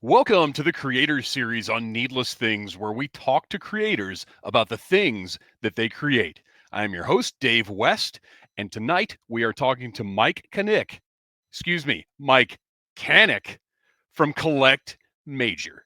Welcome to the Creators Series on Needless Things, where we talk to creators about the things that they create. I am your host, Dave West, and tonight we are talking to Mike Kanik. Mike Kanik from Collect Major.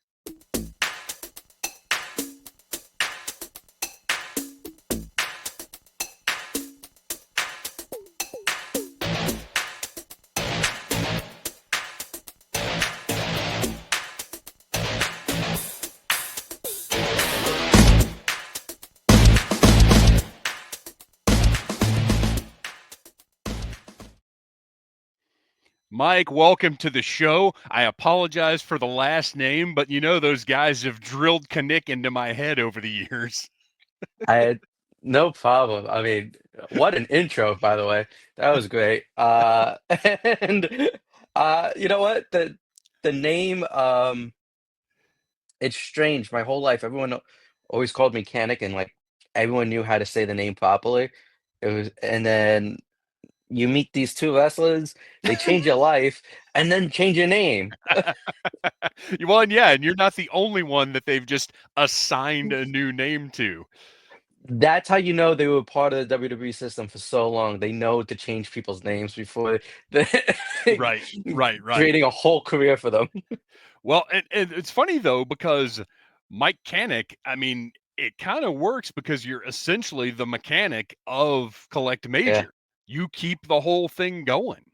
Mike, welcome to the show. I apologize for the last name, but you know those guys have drilled Kanik into my head over the years. I had no problem. I mean, what an intro, by the way. That was great. And you know what? The name, it's strange. My whole life, everyone always called me Kanik, and like everyone knew how to say the name properly. And then you meet these two wrestlers, they change your life, and then change your name. Well, and you're not the only one that they've just assigned a new name to. That's how you know they were part of the WWE system for so long. They know to change people's names before they Right, right. creating a whole career for them. Well, and it's funny though because Mike Kanik, I mean, it kind of works because you're essentially the mechanic of Collect Yeah. Major. You keep the whole thing going.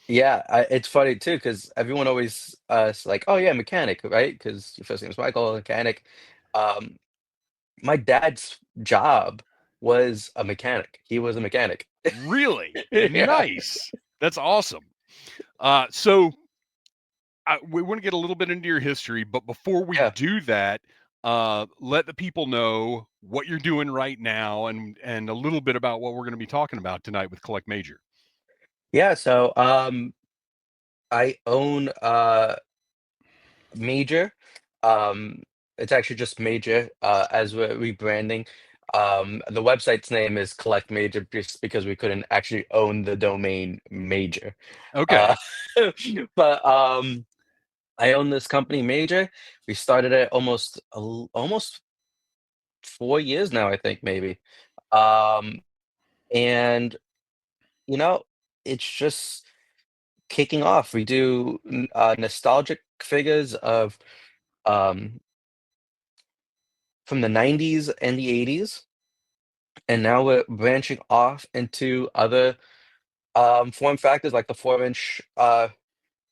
Yeah, it's funny too because everyone always is like, "Oh yeah, mechanic," right? Because your first name is Michael, mechanic. Um, my dad's job was a mechanic. He was a mechanic. Really Yeah, nice. That's awesome. So we want to get a little bit into your history, but before we yeah, do that, let the people know what you're doing right now and a little bit about what we're going to be talking about tonight with Collect Major. yeah. So, I own Major. Um, it's actually just Major, as we're rebranding. The website's name is Collect Major just because we couldn't actually own the domain Major. Uh, Okay. but I own this company Major. We started it almost 4 years now, I think maybe. Um, and you know, it's just kicking off. We do nostalgic figures of um from the 90s and the 80s, and now we're branching off into other form factors like the 4-inch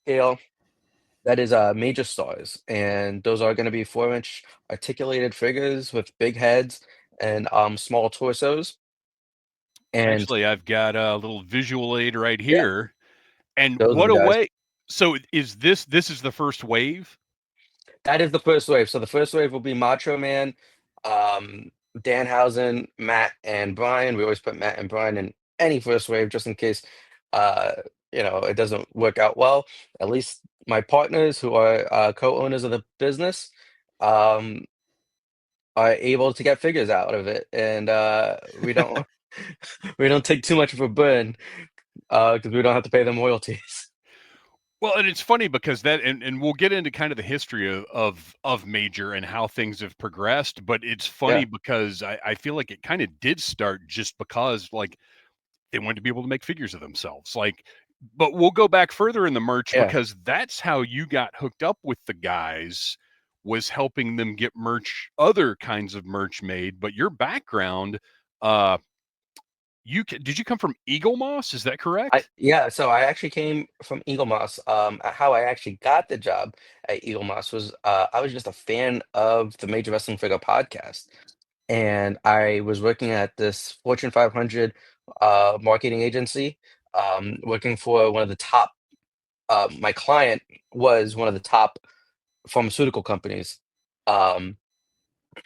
scale that is major stars, and those are going to be 4-inch articulated figures with big heads and small torsos. And Actually, I've got a little visual aid right yeah, here. And those are what the a guys. way. So is this is the first wave? That is the first wave. So the first wave will be Macho Man, um, Danhausen, Matt, and Brian. We always put Matt and Brian in any first wave just in case uh, it doesn't work out well. At least my partners who are co-owners of the business um, are able to get figures out of it. And we don't we don't take too much of a burn because we don't have to pay them royalties. Well, and it's funny because and we'll get into kind of the history of Major and how things have progressed, but it's funny Yeah, because I feel like it kind of did start just because like they wanted to be able to make figures of themselves. Like, but we'll go back further in the merch yeah. because that's how you got hooked up with the guys was helping them get merch, other kinds of merch made. But your background, uh, did you come from Eagle Moss? Is that correct? So I actually came from Eagle Moss. How I actually got the job at Eagle Moss was I was just a fan of the Major Wrestling Figure podcast, and I was working at this Fortune 500 marketing agency, working for one of the top. My client was one of the top pharmaceutical companies, um,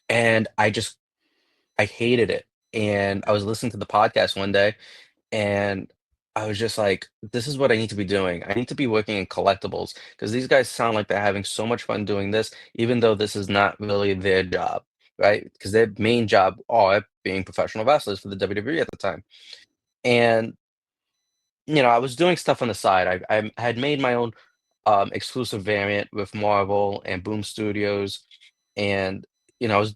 and I hated it. And I was listening to the podcast one day, and I was just like, "This is what I need to be doing. I need to be working in collectibles because these guys sound like they're having so much fun doing this, even though this is not really their job, right? Because their main job are being professional wrestlers for the WWE at the time." And I was doing stuff on the side. I had made my own. exclusive variant with Marvel and Boom Studios, and I was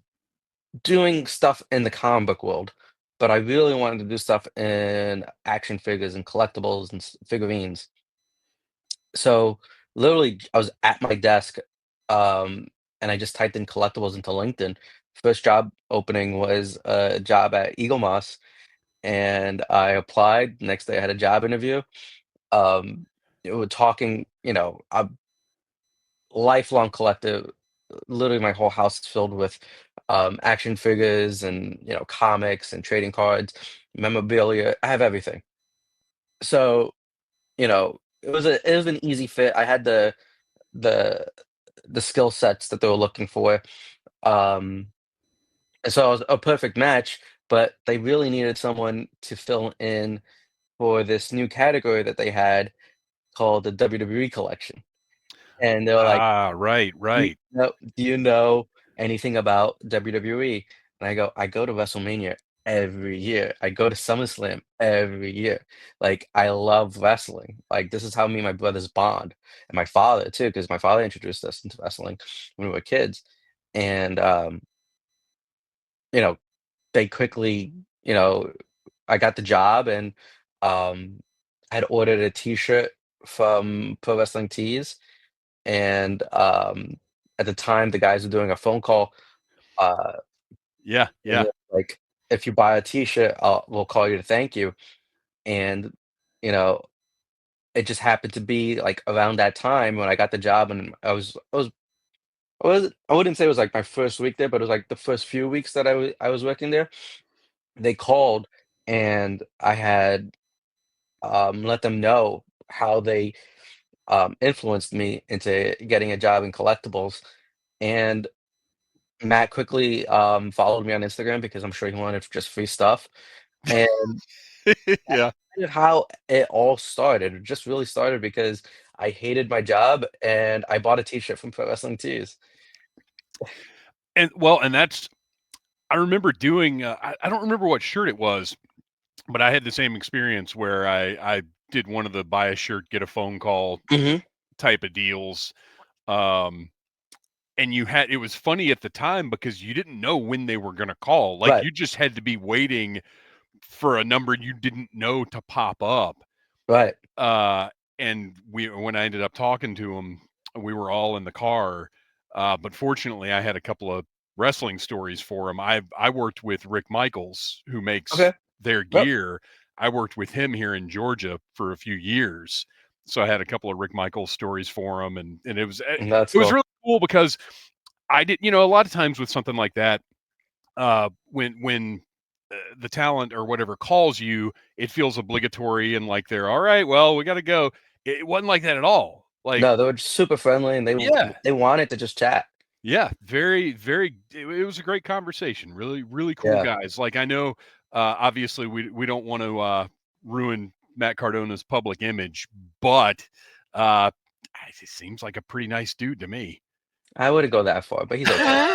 doing stuff in the comic book world, but I really wanted to do stuff in action figures and collectibles and figurines. So literally, I was at my desk, um, and I just typed in collectibles into LinkedIn. First job opening was a job at Eagle Moss, and I applied. Next day, I had a job interview. We're talking, a lifelong collector. Literally, my whole house is filled with action figures and comics and trading cards, memorabilia. I have everything. So it was an easy fit. I had the the skill sets that they were looking for. Um, and so I was a perfect match, but they really needed someone to fill in for this new category that they had called the WWE collection. And they were like, Right, "Do you right. know anything about WWE?" And I go to WrestleMania every year. I go to SummerSlam every year. Like, I love wrestling. Like, this is how me and my brothers bond, and my father too, because my father introduced us into wrestling when we were kids. And, you know, they quickly, you know I got the job, and, I had ordered a T-shirt from Pro Wrestling Tees, and, at the time, the guys were doing a phone call, uh, Yeah, and yeah. they're like, "If you buy a T-shirt, we'll call you to thank you." And, you know, it just happened to be, like, around that time when I got the job, and I wouldn't say it was, like, my first week there, but it was, like, the first few weeks that I was working there. They called, and I had, let them know how they, influenced me into getting a job in collectibles, and Matt quickly, followed me on Instagram because I'm sure he wanted just free stuff, and Yeah. kind of how it all started. It just really started because I hated my job, and I bought a T-shirt from Pro Wrestling Tees. And that's I remember doing I don't remember what shirt it was, but I had the same experience where I did one of the buy a shirt, get a phone call Mhm. type of deals. Um and it was funny at the time because you didn't know when they were going to call. Like Right, you just had to be waiting for a number you didn't know to pop up. right. Uh, and when I ended up talking to him, we were all in the car. But fortunately, I had a couple of wrestling stories for him. I worked with Rick Michaels, who makes Okay. their Yep. gear. I worked with him here in Georgia for a few years, so I had a couple of Rick Michaels stories for him, and That's it was cool. really cool because I did, a lot of times with something like that, when the talent or whatever calls you, it feels obligatory and like they're all right. Well, we got to go. It wasn't like that at all. Like, No, they were super friendly, and yeah, they wanted to just chat. yeah, very, very. It was a great conversation. Really, really cool Yeah. guys. Like I know, obviously, we don't want to ruin Matt Cardona's public image, but uh, it seems like a pretty nice dude to me. I wouldn't go that far, but he's okay.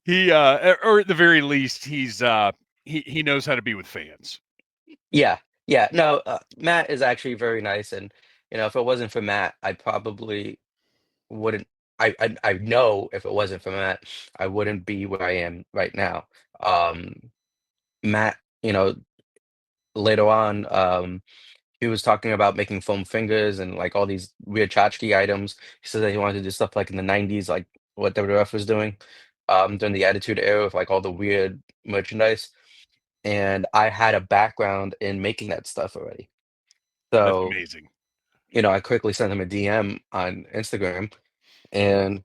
He or at the very least he knows how to be with fans. Yeah. Yeah. No, Matt is actually very nice, and, if it wasn't for Matt, I probably wouldn't I know if it wasn't for Matt, I wouldn't be where I am right now. Matt, later on, he was talking about making foam fingers and, like, all these weird tchotchke items. He said that he wanted to do stuff like in the '90s, like what WWF was doing, during the Attitude Era with, like, all the weird merchandise, and I had a background in making that stuff already. That's So, amazing. I quickly sent him a DM on Instagram, and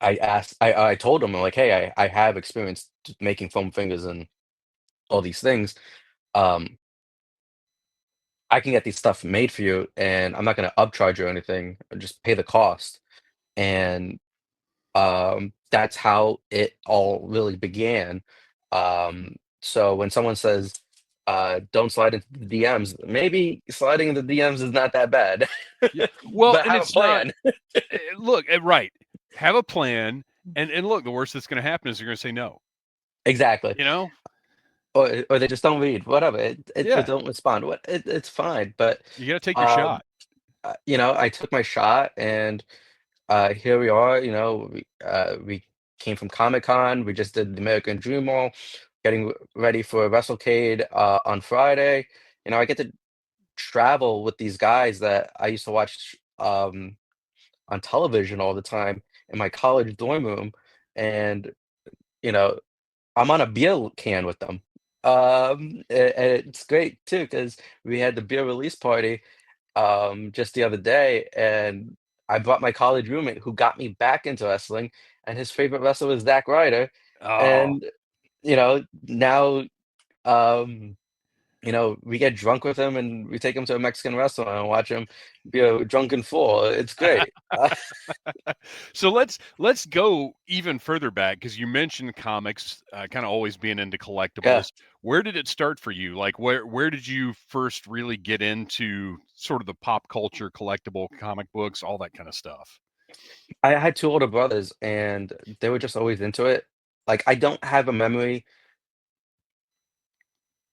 I told him, I'm like, "Hey, I have experience making foam fingers and all these things. Um, I can get these stuff made for you, and I'm not gonna upcharge you or anything, just pay the cost." And, that's how it all really began. So when someone says, "Don't slide into the DMs," maybe sliding into the DMs is not that bad, Yeah. Well, but and have a it's not plan. look, right. Have a plan and look, the worst that's going to happen is they're going to say no. Exactly. You know? or they just don't read, whatever. Or Yeah, don't respond. It's fine. But you got to take your um, shot. I took my shot, and here we are. We came from Comic-Con. We just did the American Dream Mall, getting ready for WrestleCade on Friday. I get to travel with these guys that I used to watch on television all the time in my college dorm room, and you know I'm on a beer can with them. And it's great too because we had the beer release party just the other day, and I brought my college roommate who got me back into wrestling, and his favorite wrestler was Zack Ryder, Oh, and now um we get drunk with him and we take him to a Mexican restaurant and watch him be a drunken fool. It's great. so let's go even further back because you mentioned comics, kind of always being into Yeah, collectibles. Where did it start for you? Like where did you first really get into sort of the pop culture, collectible comic books, all that kind of stuff? I had two older brothers, and they were just always into it. Like, I don't have a memory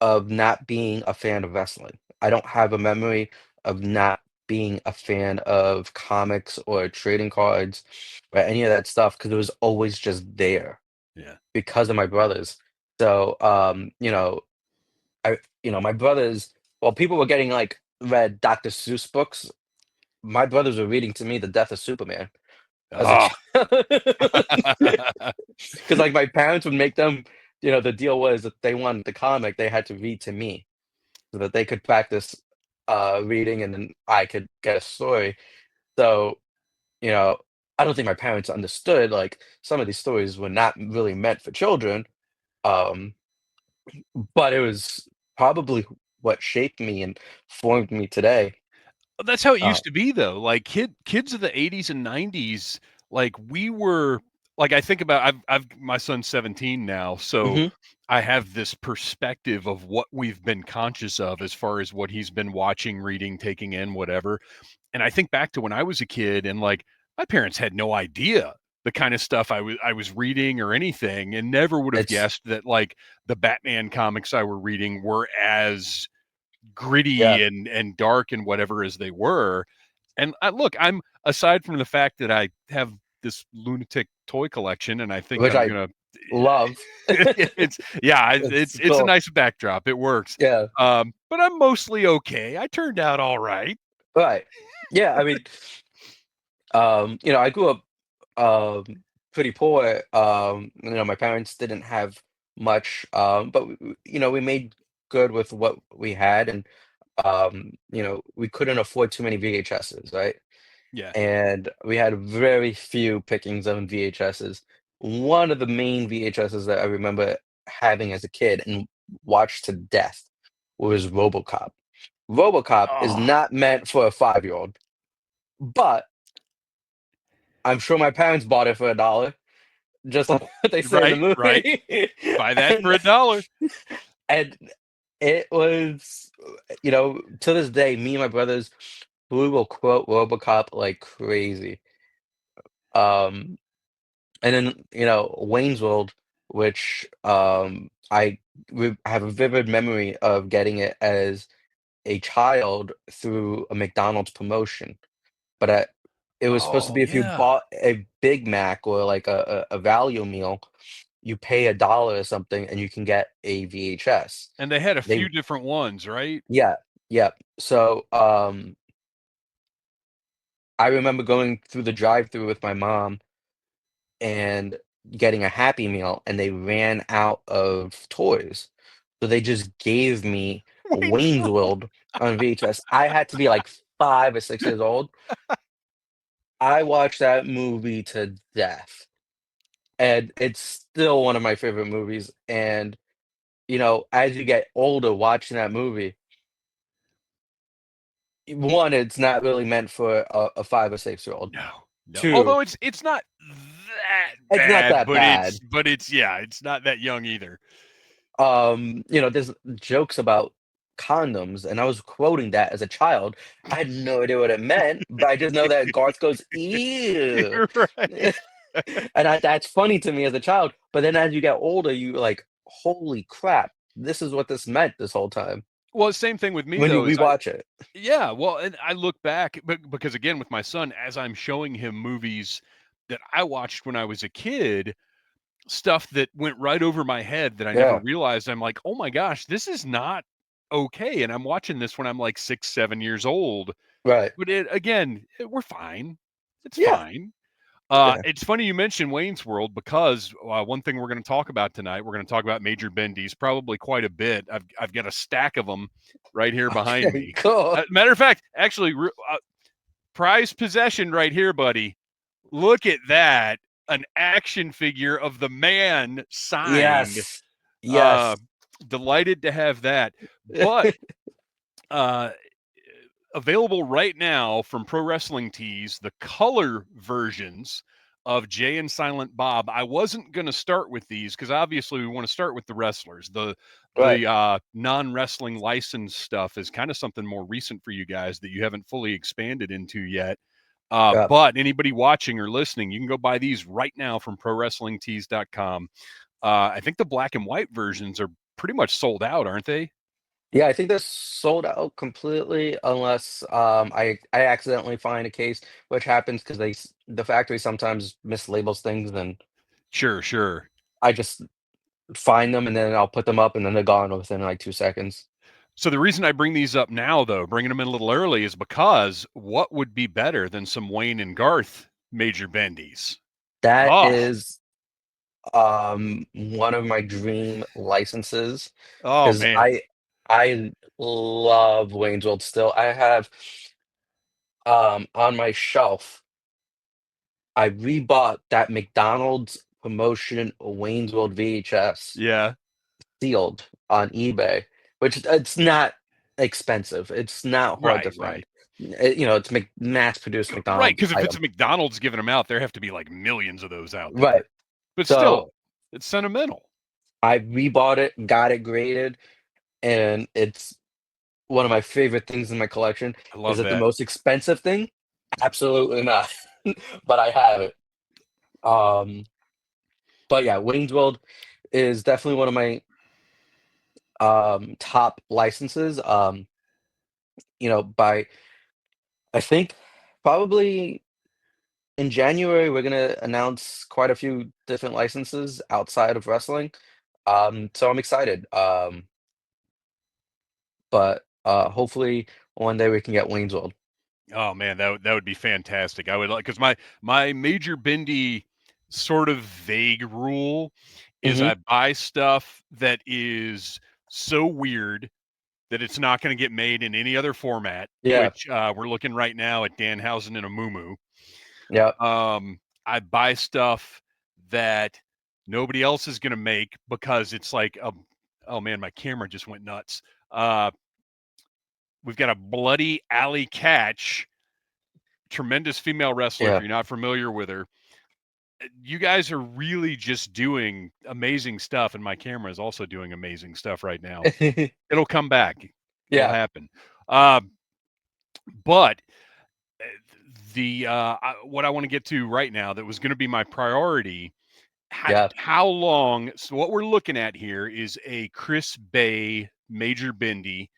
of not being a fan of wrestling. I don't have a memory of not being a fan of comics or trading cards or any of that stuff because it was always just there Yeah. because of my brothers. So, my brothers, while people were getting like read Dr. Seuss books, my brothers were reading to me The Death of Superman as a Oh. child. Because like my parents would make them, the deal was that they wanted the comic, they had to read to me so that they could practice reading and then I could get a story. So, you know, I don't think my parents understood like some of these stories were not really meant for children. Um, but it was probably what shaped me and formed me today. That's how it Uh, used to be though. Like kids of the 80s and 90s, like we were like I think about I've my son's 17 now, so mhm, I have this perspective of what we've been conscious of as far as what he's been watching, reading, taking in, whatever. And I think back to when I was a kid and like my parents had no idea the kind of stuff I was reading or anything and never would have it's guessed that like the Batman comics I were reading were as yeah, gritty and dark and whatever as they were. And look, I'm aside from the fact that I have this lunatic toy collection, and I think which I'm I gonna. love. It's yeah, It's it's a cool. nice backdrop. It works. Yeah, But I'm mostly okay. I turned out all right. right. Yeah, I mean, I grew up pretty poor. My parents didn't have much, but we made good with what we had, and we couldn't afford too many VHSs, right? Yeah. And we had very few pickings on VHSs. One of the main VHSs that I remember having as a kid and watched to death was RoboCop. RoboCop is Oh, not meant for a 5-year-old, but I'm sure my parents bought it for $1, just like what they say in the right, right. movie. Buy that And for $1. and it was, to this day, me and my brothers, we will quote RoboCop like crazy. Um, and then, Wayne's World, which I have a vivid memory of getting it as a child through a McDonald's promotion. But it was supposed to Oh be if you yeah. bought a Big Mac or like a value meal, you pay $1 or something and you can get a VHS. And they had a They few different ones, right? Yeah, yeah. So, I remember going through the drive-through with my mom and getting a Happy Meal, and they ran out of toys. So they just gave me Wayne's Wayne's World. World on VHS. I had to be like 5 or 6 years old. I watched that movie to death, and it's still one of my favorite movies, and, as you get older watching that movie, 1, it's not really meant for a 5 or 6-year-old. No, no. 2, Although it's not that it's not bad, that but bad. it's yeah, it's not that young either. There's jokes about condoms, and I was quoting that as a child. I had no idea what it meant, but I just know that Garth goes, "Ew." You're right. That's funny to me as a child, but then as you get older, you like, "Holy crap." this is what this meant this whole time Well, same thing with me when you though. Is rewatch it. yeah, well, and I look back, but because again with my son, as I'm showing him movies that I watched when I was a kid, stuff that went right over my head that I never Yeah, realized. I'm like, oh my gosh, this is not okay. And I'm watching this when I'm like 6, 7 years old. right. But it again, we're fine. It's Yeah, fine. yeah. It's funny you mentioned Wayne's World because one thing we're going to talk about tonight, we're going to talk about Major Bendies probably quite a bit. I've got a stack of them right here behind Okay, me. cool. Matter of fact, actually, prized possession right here, buddy. Look at that. An action figure of the man signed. Yes, Uh, yes. Delighted to have that. But uh, available right now from Pro Wrestling Tees, the color versions of Jay and Silent Bob. I wasn't going to start with these because obviously we want to start with the wrestlers. Right. The non-wrestling license stuff is kind of something more recent for you guys that you haven't fully expanded into yet. Yeah. But anybody watching or listening, you can go buy these right now from ProWrestlingTees.com. I think the black and white versions are pretty much sold out, aren't they? Yeah, I think that's sold out completely unless I accidentally find a case, which happens because the factory sometimes mislabels things, and Sure, sure. I just find them and then I'll put them up and then they're gone within like 2 seconds. So the reason I bring these up now, though, bringing them in a little early, is because what would be better than some Wayne and Garth Major Bendies? That Oh, is one of my dream licenses oh because man, I love Wayne's World still. I have on my shelf, I rebought that McDonald's promotion Wayne's World VHS yeah, sealed on eBay, which it's not expensive. It's not hard to right, find. right, It's mass-produced right. McDonald's Because if it's item. a McDonald's giving them out, there have to be like millions of those out Right. there. But So still, it's sentimental. I rebought it, got it graded, and it's one of my favorite things in my collection. I Is love it the that. most expensive thing? Absolutely not. But I have it. Um, but yeah, Wayne's World is definitely one of my top licenses. By I think probably in January we're gonna announce quite a few different licenses outside of wrestling. So I'm excited. But hopefully one day we can get Wayne's World. Oh man, that would be fantastic. I would like because my Major Bendy sort of vague rule is Hmm. I buy stuff that is so weird that it's not going to get made in any other format, Yeah. which we're looking right now at Danhausen and a Moo. Yeah. I buy stuff that nobody else is going to make because it's like, oh man, my camera just went nuts. Uh, we've got a bloody alley catch, tremendous female wrestler. If Yeah. you're not familiar with her, you guys are really just doing amazing stuff, and my camera is also doing amazing stuff right now. It'll come back. It'll Yeah. happen. Uh, but the what I want to get to right now that was going to be my priority. Yeah. How long? So what we're looking at here is a Chris Bey Major Bendie.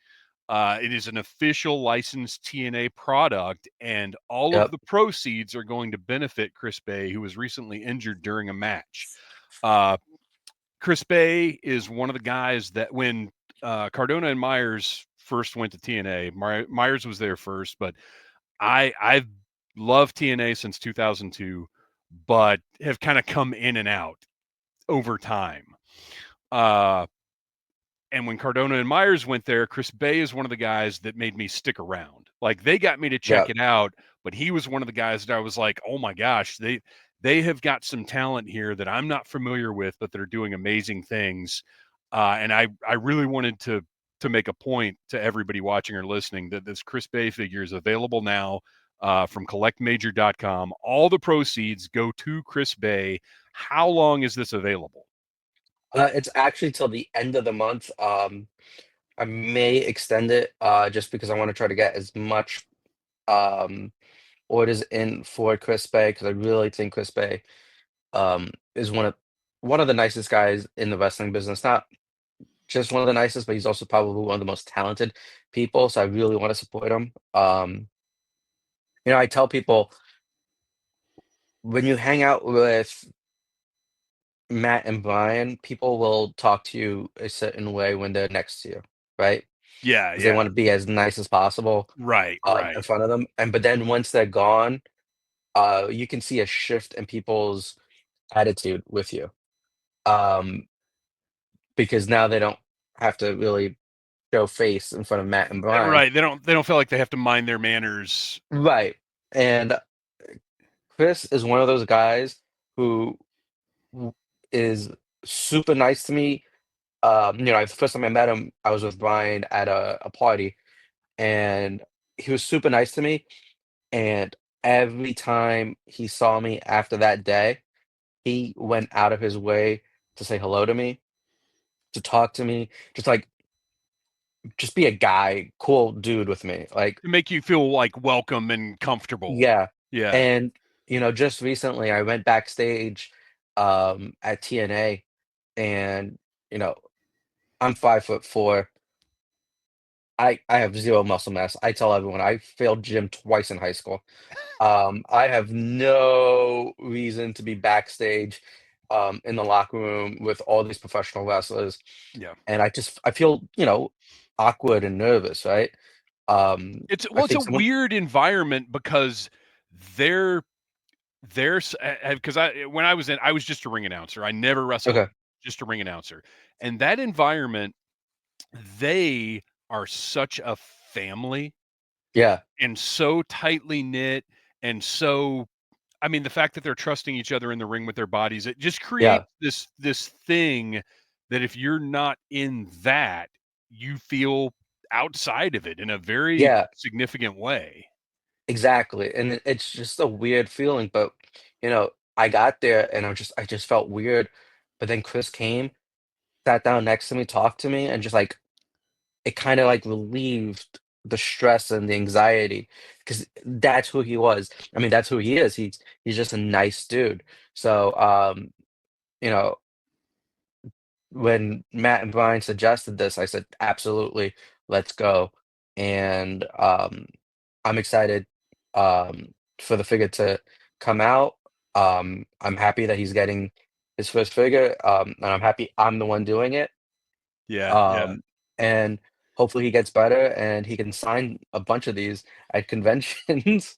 It is an official licensed TNA product, and all of Yep. the proceeds are going to benefit Chris Bey, who was recently injured during a match. Uh, Chris Bey is one of the guys that when Cardona and Myers first went to TNA, Myers was there first, but I've loved TNA since 2002, but have kind of come in and out over time. Uh, and when Cardona and Myers went there, Chris Bey is one of the guys that made me stick around. Like they got me to check Yep. it out, but he was one of the guys that I was like, oh my gosh, they have got some talent here that I'm not familiar with, but they're doing amazing things. And I really wanted to make a point to everybody watching or listening that this Chris Bey figure is available now from collectmajor.com. All the proceeds go to Chris Bey. How long is this available? It's actually till the end of the month. I may extend it just because I want to try to get as much um, orders in for Chris Bay because I really think Chris Bay is one of the nicest guys in the wrestling business. Not just one of the nicest, but he's also probably one of the most talented people. So I really want to support him. I tell people when you hang out with Matt and Brian, people will talk to you a certain way when they're next to you, right? Yeah, Because they yeah. want to be as nice as possible Right, in right. front of them. But then once they're gone, you can see a shift in people's attitude with you. Um, because now they don't have to really show face in front of Matt and Brian. Right. They don't feel like they have to mind their manners. Right. And Chris is one of those guys who w- is super nice to me. The first time I met him, I was with Brian at a party, and he was super nice to me. And every time he saw me after that day, he went out of his way to say hello to me, to talk to me, just be a guy, cool dude with me. Like, To make you feel like welcome and comfortable. yeah. Yeah. And, just recently I went backstage at TNA, and, you know, I'm 5'4". I have 0 muscle mass. I tell everyone I failed gym twice in high school. I have no reason to be backstage in the locker room with all these professional wrestlers, Yeah. and I feel, awkward and nervous, right? I It's a think someone weird environment because they're there's because I was just a ring announcer. I never wrestled, Okay. just a ring announcer. And that environment, they are such a family Yeah, and so tightly knit and so I mean, the fact that they're trusting each other in the ring with their bodies, it just yeah, creates this thing that if you're not in that, you feel outside of it in a very yeah, significant way. exactly, and it's just a weird feeling, but, I got there and I just felt weird, but then Chris came, sat down next to me, talked to me, and just, like, it kinda, like, relieved the stress and the anxiety, because that's who he was. I mean, that's who he is. He's just a nice dude. So, you know, when Matt and Brian suggested this, I said, "Absolutely, let's go." And, I'm excited, for the figure to come out. I'm happy that he's getting his first figure, and I'm happy I'm the one doing it. Yeah, yeah. Um, and hopefully he gets better and he can sign a bunch of these at conventions.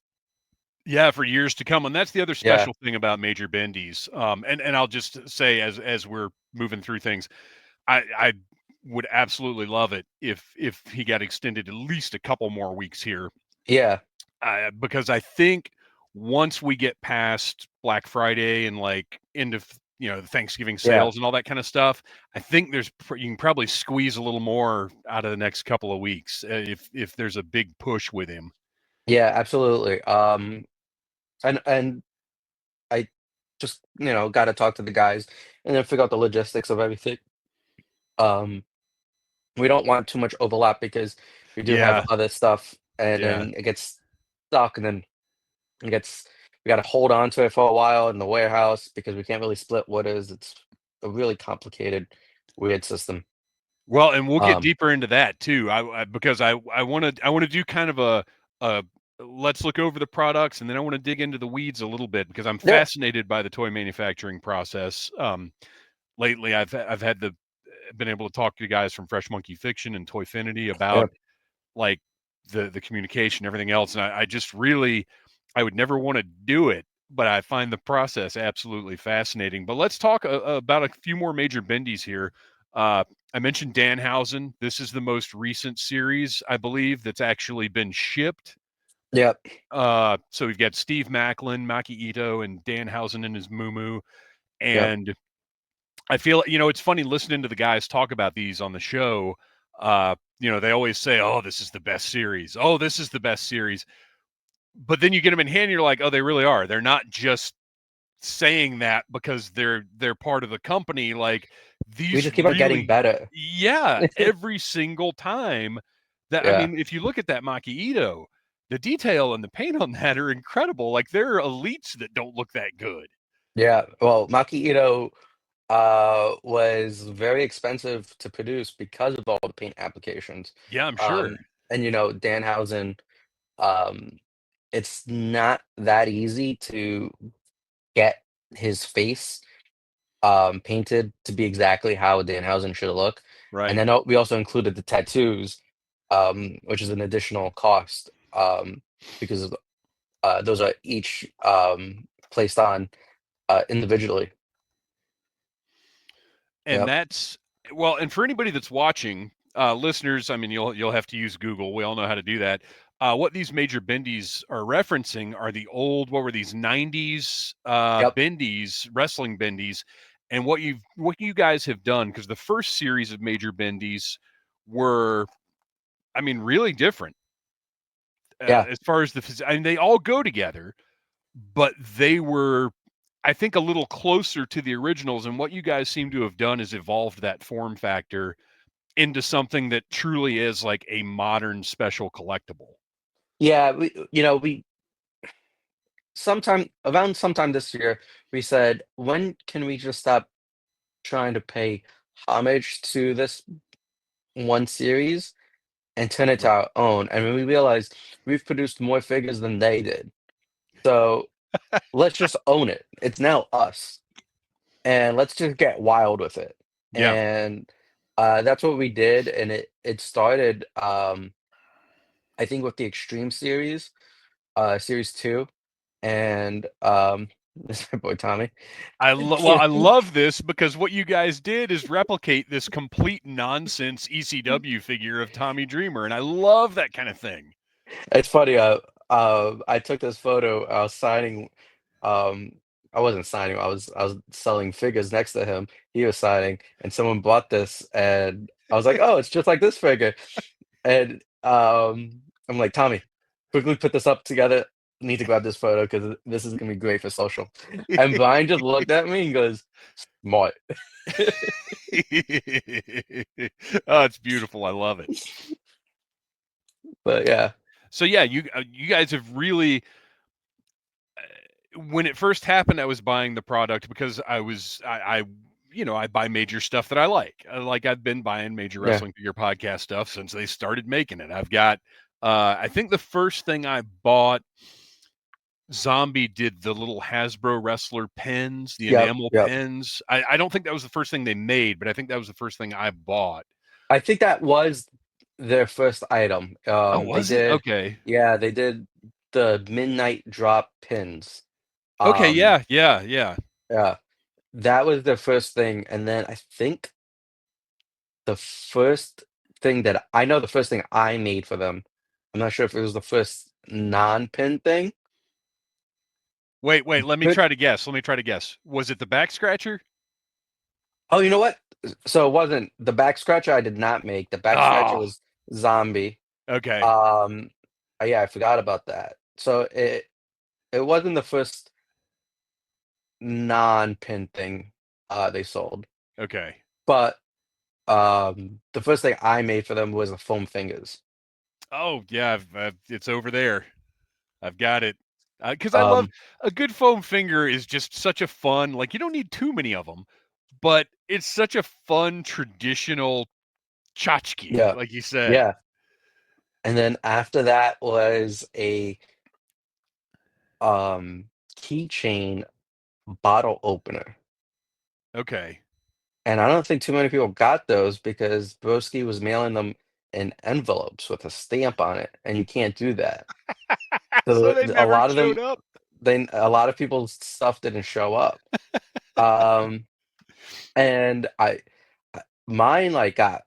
Yeah, for years to come, and that's the other Yeah, special thing about Major Bendies. And I'll just say as we're moving through things, I would absolutely love it if he got extended at least a couple more weeks here, yeah, because I think once we get past Black Friday and like end of the Thanksgiving yeah, sales and all that kind of stuff, I think you can probably squeeze a little more out of the next couple of weeks if there's a big push with him. yeah, absolutely. And I just, gotta talk to the guys and then figure out the logistics of everything. Um, we don't want too much overlap because we do have Yeah, other stuff, and yeah. then it gets stuck, and then it gets we gotta hold on to it for a while in the warehouse because we can't really split orders. It's a really complicated, weird system. Well, and we'll get Um, deeper into that too. Because I want to do kind of a let's look over the products, and then I want to dig into the weeds a little bit because I'm yeah, fascinated by the toy manufacturing process. Lately, I've had the been able to talk to guys from Fresh Monkey Fiction and Toyfinity yeah, about like the communication, everything else, and I just really I would never want to do it, but I find the process absolutely fascinating. But let's talk about a few more major bendies here. I mentioned Danhausen. This is the most recent series, I believe, that's actually been shipped. yeah, So we've got Steve Macklin, Maki Ito, and Danhausen and his Moo, yeah, and I feel it's funny listening to the guys talk about these on the show. They always say, "Oh, this is the best series. Oh, this is the best series." But then you get them in hand, and you're like, "Oh, they really are. They're not just saying that because they're part of the company. Like we these just keep on getting really, better. yeah, every single time. That I Yeah, mean, if you look at that Maki Ito, the detail and the paint on that are incredible. Like there are elites that don't look that good. yeah. Well, Maki Ito, was very expensive to produce because of all the paint applications. Yeah, I'm sure. Um, and Danhausen, um, it's not that easy to get his face painted to be exactly how Danhausen should look. And Right. then we also included the tattoos, which is an additional cost because those are each placed on individually. And Yep. that's well, and for anybody that's watching, listeners, I mean, you'll have to use Google. We all know how to do that. What these major bendies are referencing are the old, what were these '90s Yep. bendies, wrestling bendies, and what you guys have done because the first series of major bendies were, I mean, really different Yeah. as far as I mean, they all go together, but they were, I think, a little closer to the originals. And what you guys seem to have done is evolved that form factor into something that truly is like a modern special collectible. Yeah. We sometime this year, we said, when can we just stop trying to pay homage to this one series and turn it to Right. our own? And when we realized we've produced more figures than they did. So let's just own it. It's now us. And let's just get wild with it. Yeah. And that's what we did. And it started I think with the Extreme series, series two. And this is my boy Tommy. I love this because what you guys did is replicate this complete nonsense ECW figure of Tommy Dreamer, and I love that kind of thing. It's funny. I took this photo. I was signing. Um, I wasn't signing. I was selling figures next to him. He was signing, and someone bought this, and I was like, "Oh, it's just like this figure." And I'm like, "Tommy, quickly put this up together. Need to grab this photo because this is gonna be great for social." And Brian just looked at me and goes, "Smart." Oh, it's beautiful. I love it. But yeah, So yeah, you guys have really when it first happened, I was buying the product because I buy major stuff that I like. Like I've been buying major yeah, wrestling figure podcast stuff since they started making it. I've got, I think the first thing I bought, Zombie did the little Hasbro wrestler pens, the yep, enamel yep. pens. I don't think that was the first thing they made, but I think that was the first thing I bought. I think that was their first item. Oh, They was it? did, Okay. yeah, they did the midnight drop pins. Okay. Um, Yeah. Yeah. Yeah. yeah, that was the first thing, and then I think the first thing that I know, the first thing I made for them. I'm not sure if it was the first non-pin thing. Wait. Let me But try to guess. Let me try to guess. Was it the back scratcher? oh, you know what? So it wasn't the back scratcher. I did not make the back scratcher. Oh, Was Zombie. okay. Um, yeah, I forgot about that. So it wasn't the first non-pin thing they sold. Okay. But the first thing I made for them was the foam fingers. Oh, yeah, it's over there. I've got it. Because I love Um, a good foam finger is just such a fun, like, you don't need too many of them, but it's such a fun traditional tchotchke, yeah, like you said. yeah. And then after that was a um keychain bottle opener. Okay. And I don't think too many people got those because Broski was mailing them in envelopes with a stamp on it, and you can't do that. So So they a never lot of showed them, up. a lot of people's stuff didn't show up. Um, and mine like got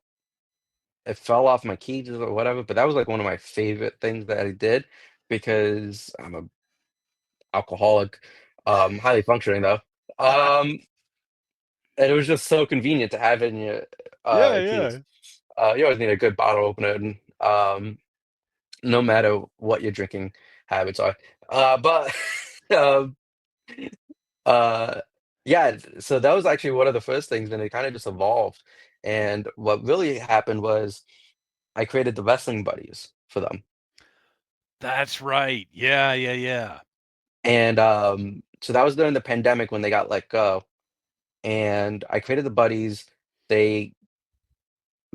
it fell off my keys or whatever, but that was like one of my favorite things that I did because I'm a alcoholic, highly functioning though. Um, and it was just so convenient to have it in your Yeah, keys. yeah. You always need a good bottle opener, and no matter what your drinking habits are. But um, uh, yeah, so that was actually one of the first things, and it kind of just evolved. And what really happened was I created the wrestling buddies for them. That's right. Yeah, yeah, yeah. And so that was during the pandemic when they got let go. and I created the buddies. They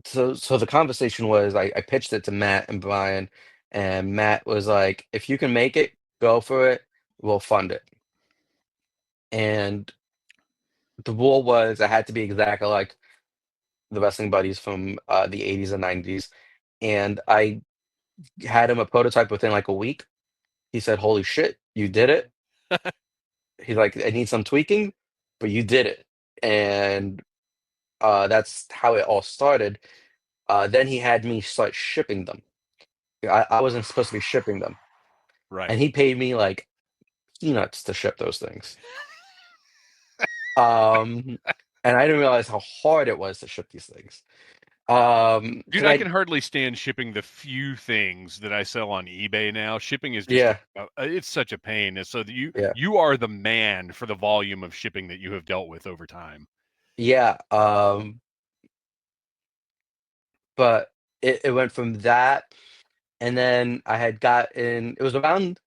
so the conversation was I pitched it to Matt and Brian, and Matt was like, "If you can make it, go for it. We'll fund it." And the rule was I had to be exactly like the wrestling buddies from the 80s and 90s. And I had him a prototype within like a week. He said, "Holy shit, you did it." He's like, "I need some tweaking, but you did it." And that's how it all started. Then he had me start shipping them. I wasn't supposed to be shipping them. And Right. he paid me like peanuts to ship those things. Um, and I didn't realize how hard it was to ship these things. Dude, Because I I, can hardly stand shipping the few things that I sell on eBay now. Shipping is just yeah, it's such a pain. And so that yeah, you are the man for the volume of shipping that you have dealt with over time. yeah. But it went from that, and then I had gotten, it was around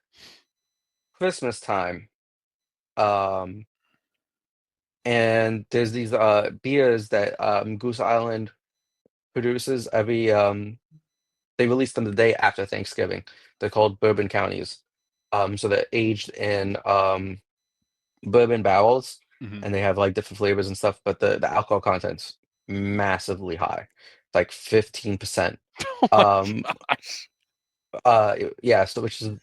Christmas time. Um, and there's these beers that Goose Island produces every they release them the day after Thanksgiving. They're called bourbon counties. So they're aged in bourbon barrels, Hmm. and they have like different flavors and stuff, but the alcohol content's massively high, like 15%. Oh my Um gosh. yeah, so which is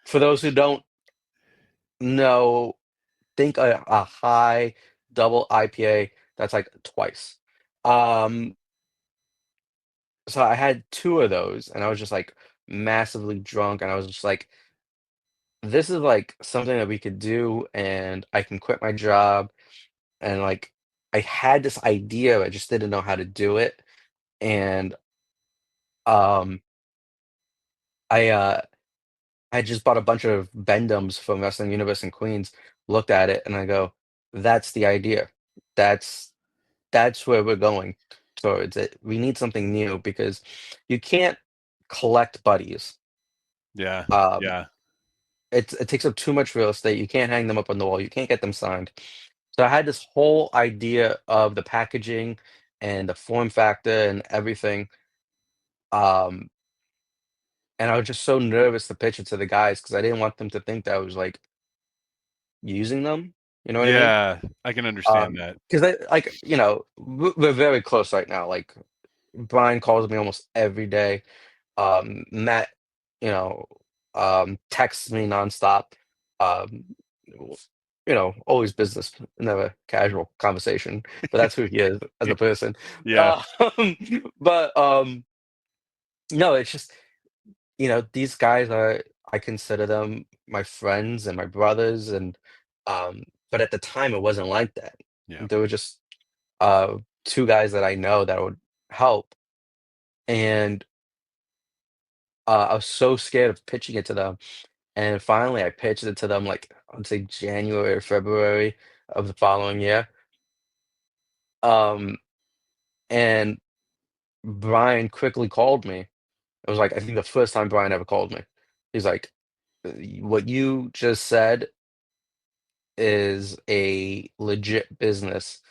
for those who don't know, think a high double IPA that's like twice. Um so I had two of those and I was just like massively drunk, and I was just like, this is like something that we could do and I can quit my job, and like I had this idea, I just didn't know how to do it. And um I I just bought a bunch of Bendums from Wrestling Universe in Queens, looked at it, and I go, that's the idea. That's that's where we're going towards it. We need something new because you can't collect buddies. Yeah. Um, Yeah. it takes up too much real estate. You can't hang them up on the wall. You can't get them signed. So I had this whole idea of the packaging and the form factor and everything. Um, and I was just so nervous to pitch it to the guys because I didn't want them to think that I was like using them. You know what I mean? Yeah. I can understand that. Because I like, we're very close right now. Like Brian calls me almost every day. Matt, you know, texts me nonstop. Um, always business, never casual conversation. But that's who he is as a person. Yeah. Um, but no, it's just, these guys are, I consider them my friends and my brothers, and but at the time it wasn't like that. Yeah. They were just uh two guys that I know that would help. And I was so scared of pitching it to them. And finally I pitched it to them like I'd say January or February of the following year. Um and Brian quickly called me. It was like I think the first time Brian ever called me. He's like, What you just said is a legit business.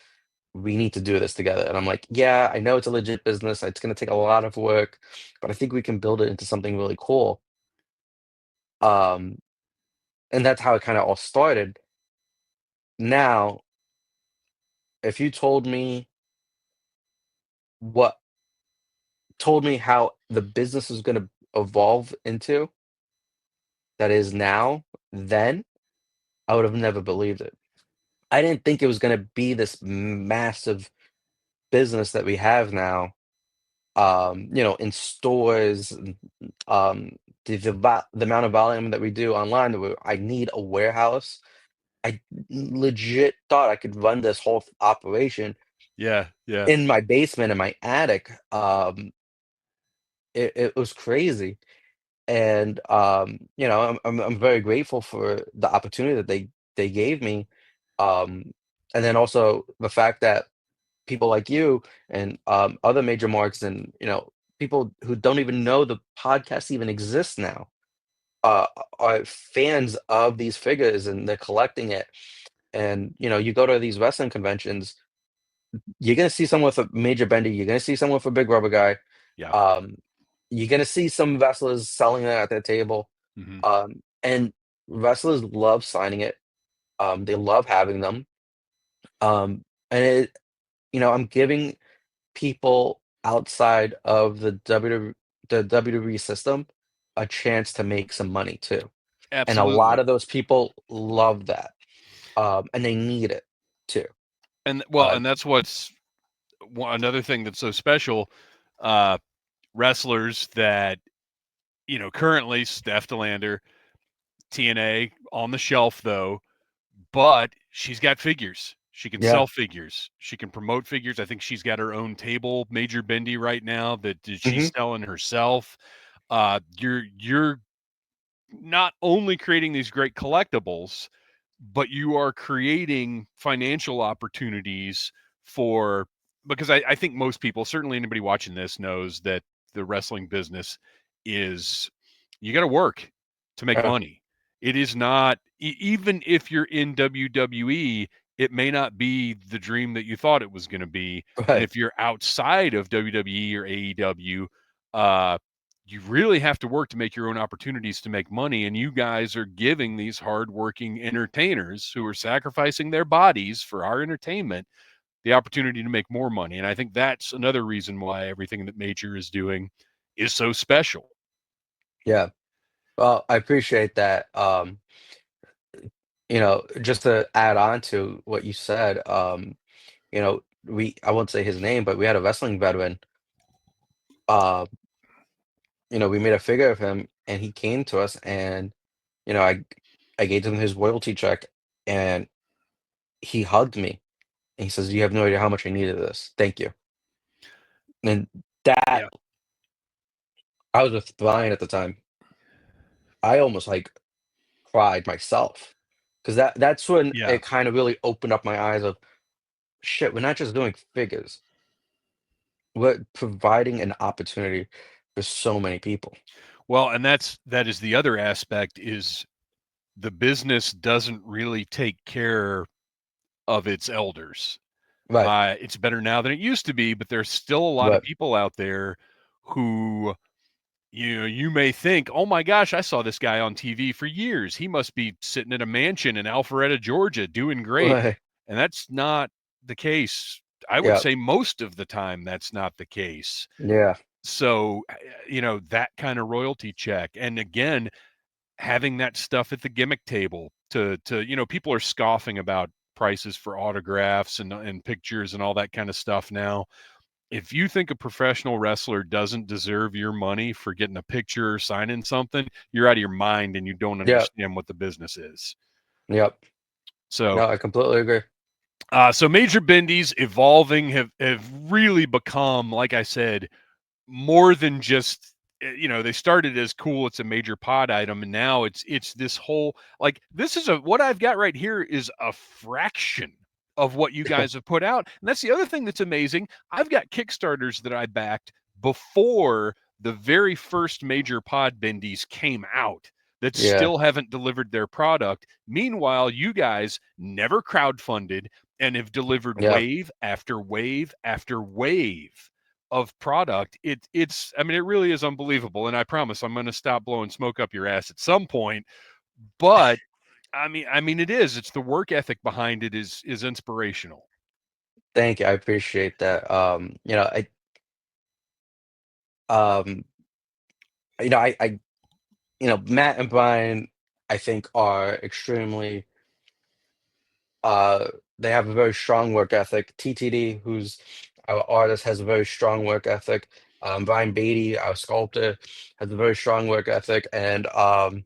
We need to do this together." And I'm like, "Yeah, I know it's a legit business. It's going to take a lot of work, but I think we can build it into something really cool." Um, and that's how it kind of all started. Now, if you what told me how the business is going to evolve into that is now, then I would have never believed it. I didn't think it was going to be this massive business that we have now, in stores, the amount of volume that we do online, I need a warehouse. I legit thought I could run this whole operation Yeah. Yeah. in my basement, in my attic. It was crazy. And I'm very grateful for the opportunity that they gave me. Um, and then also the fact that people like you and other major marks, and people who don't even know the podcast even exists now, uh, are fans of these figures and they're collecting it. And you go to these wrestling conventions, you're gonna see someone with a major bendy, you're gonna see someone with a big rubber guy. Yeah. Um, you're gonna see some wrestlers selling it at their table. Hmm. And wrestlers love signing it. They love having them. And I'm giving people outside of the WWE system a chance to make some money too. And a lot Absolutely. of those people love that. And they need it too. And well, Uh, and that's what's another thing that's so special. Uh, Wrestlers that currently Steph Delander, TNA on the shelf though, but she's got figures. She can yeah. sell figures. She can promote figures. I think she's got her own table, Major Bendie, right now that Hmm. she's selling herself. You're not only creating these great collectibles, but you are creating financial opportunities for because I think most people, certainly anybody watching this, knows that the wrestling business is you got to work to make Yeah. money. It is not even if you're in WWE, it may not be the dream that you thought it was going to be. And Right. if you're outside of WWE or AEW, uh, you really have to work to make your own opportunities to make money. And you guys are giving these hardworking entertainers who are sacrificing their bodies for our entertainment the opportunity to make more money. And I think that's another reason why everything that Major is doing is so special. Yeah. Well, I appreciate that. Just to add on to what you said, I won't say his name, but we had a wrestling veteran. Uh, we made a figure of him, and he came to us, and you know, I I gave him his royalty check, and he hugged me, and he says, "You have no idea how much I needed this. Thank you." And that Yeah. I was with Brian at the time. I almost like cried myself because that's when Yeah. it kind of really opened up my eyes of shit. We're not just doing figures; we're providing an opportunity for so many people. Well, and that is the other aspect is the business doesn't really take care of its elders. Right. It's better now than it used to be, but there's still a lot of Right. people out there who you may think, "Oh my gosh, I saw this guy on TV for years. He must be sitting in a mansion in Alpharetta, Georgia, doing great." Right. And that's not the case. I would Yeah. say most of the time that's not the case. Yeah. So, that kind of royalty check. And again, having that stuff at the gimmick table to people are scoffing about prices for autographs and pictures and all that kind of stuff now. If you think a professional wrestler doesn't deserve your money for getting a picture or signing something, you're out of your mind and you don't Yeah. understand what the business is. Yep. So, No, I completely agree. so Major Bendies evolving have really become, like I said, more than just they started as cool, it's a major pod item, and now it's this whole like this is a what I've got right here is a fraction of what you guys have put out. And that's the other thing that's amazing. I've got Kickstarters that I backed before the very first major pod bendies came out that Yeah. still haven't delivered their product. Meanwhile, you guys never crowdfunded and have delivered Yeah. wave after wave after wave of product. It's I mean, it really is unbelievable. And I promise I'm going to stop blowing smoke up your ass at some point. But I mean, it is. It's the work ethic behind it is inspirational. Thank you. I appreciate that. Um, Matt and Brian, I think are extremely uh they have a very strong work ethic. TTD, who's our artist, has a very strong work ethic. Brian Beatty, our sculptor, has a very strong work ethic, and I'm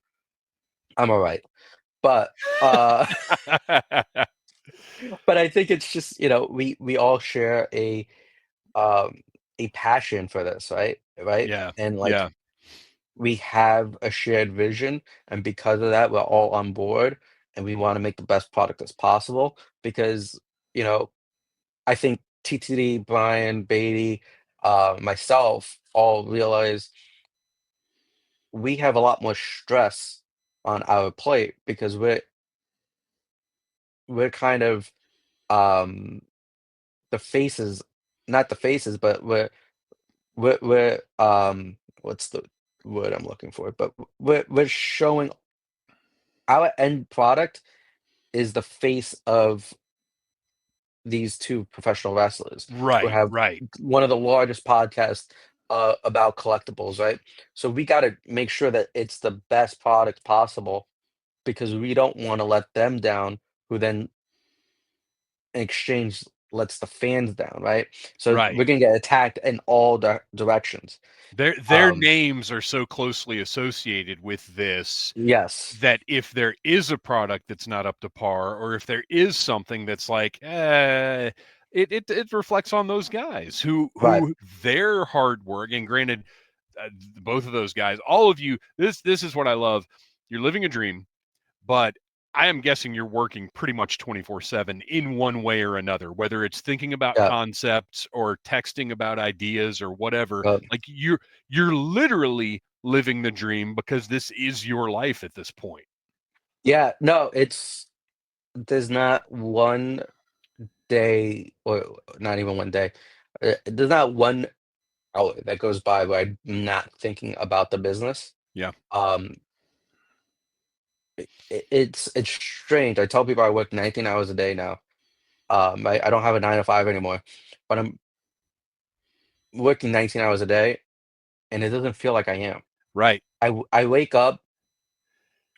all right. But uh but I think it's just, we all share um a passion for this, right? Right? Yeah. And like Yeah. we have a shared vision, and because of that, we're all on board, and we want to make the best product as possible because, you know, I think TTD, Brian, Beatty, myself all realize we have a lot more stress on our plate because we're kind of um the faces, not the faces, but we're what's the word I'm looking for? But we're showing our end product is the face of these two professional wrestlers who Right, have right, one of the largest podcasts about collectibles, right? So we got to make sure that it's the best product possible because we don't want to let them down, who then in exchange lets the fans down, right? So right. we're gonna get attacked in all directions. Their Um, names are so closely associated with this yes, that if there is a product that's not up to par, or if there is something that's like, it reflects on those guys right, who their hard work. And granted, both of those guys, all of you, this is what I love. You're living a dream, but I am guessing you're working pretty much 24/7 in one way or another, whether it's thinking about yeah, concepts or texting about ideas or whatever. uh, Like you're literally living the dream because this is your life at this point. yeah. No, it's there's not one day, or not even one day. There's not one hour that goes by where I'm not thinking about the business. Yeah. Um, it's strange. I tell people I work 19 hours a day now. I don't have a 9 to 5 anymore, but I'm working 19 hours a day, and it doesn't feel like I am. Right. I wake up